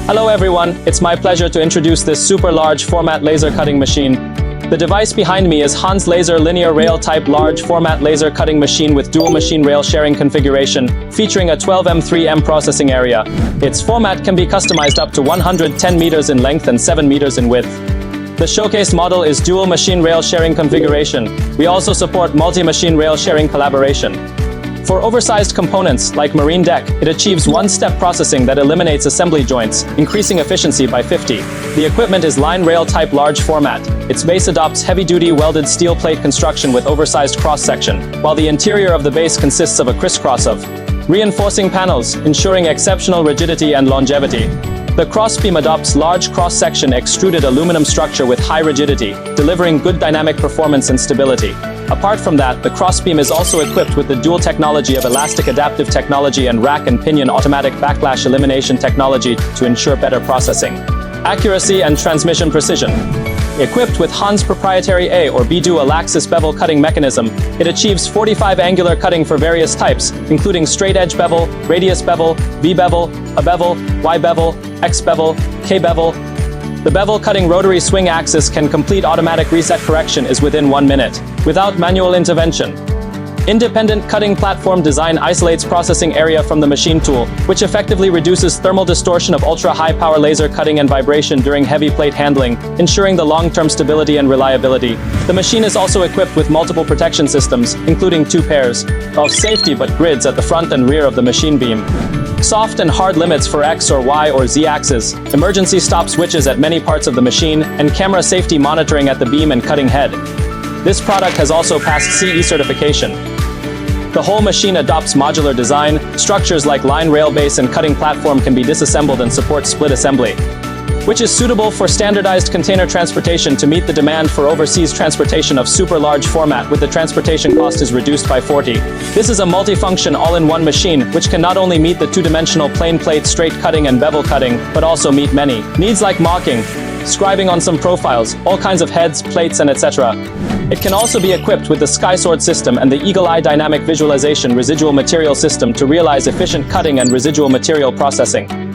Hello everyone, it's my pleasure to introduce this super large format laser cutting machine. The device behind me is hanslaser linear rail type large format laser cutting machine with dual machine rail sharing configuration, featuring a 12M3M processing area. Its format can be customized up to 110 meters in length and 7 meters in width. The showcase model is dual machine rail sharing configuration. We also support multi-machine rail sharing collaboration. For oversized components, like marine deck, it achieves one-step processing that eliminates assembly joints, increasing efficiency by 50. The equipment is line rail type large format. Its base adopts heavy-duty welded steel plate construction with oversized cross-section, while the interior of the base consists of a crisscross of reinforcing panels, ensuring exceptional rigidity and longevity. The crossbeam adopts large cross-section extruded aluminum structure with high rigidity, delivering good dynamic performance and stability. Apart from that, the crossbeam is also equipped with the dual technology of elastic adaptive technology and rack and pinion automatic backlash elimination technology to ensure better processing, accuracy, and transmission precision. Equipped with Hans' proprietary A or B dual axis bevel cutting mechanism, it achieves 45 angular cutting for various types, including straight edge bevel, radius bevel, V bevel, A bevel, Y bevel, X bevel, K bevel. The bevel cutting rotary swing axis can complete automatic reset correction is within 1 minute, without manual intervention. Independent cutting platform design isolates processing area from the machine tool, which effectively reduces thermal distortion of ultra-high power laser cutting and vibration during heavy plate handling, ensuring the long-term stability and reliability. The machine is also equipped with multiple protection systems, including 2 pairs of safety but grids at the front and rear of the machine beam. Soft and hard limits for X or Y or Z axis, emergency stop switches at many parts of the machine, and camera safety monitoring at the beam and cutting head. This product has also passed CE certification. The whole machine adopts modular design. Structures like line rail base and cutting platform can be disassembled and support split assembly, which is suitable for standardized container transportation to meet the demand for overseas transportation of super large format, with the transportation cost is reduced by 40. This is a multifunction all-in-one machine, which can not only meet the two-dimensional plain plate straight cutting and bevel cutting, but also meet many needs like marking, scribing on some profiles, all kinds of heads, plates, and etc. It can also be equipped with the SkySword system and the Eagle Eye Dynamic Visualization residual material system to realize efficient cutting and residual material processing.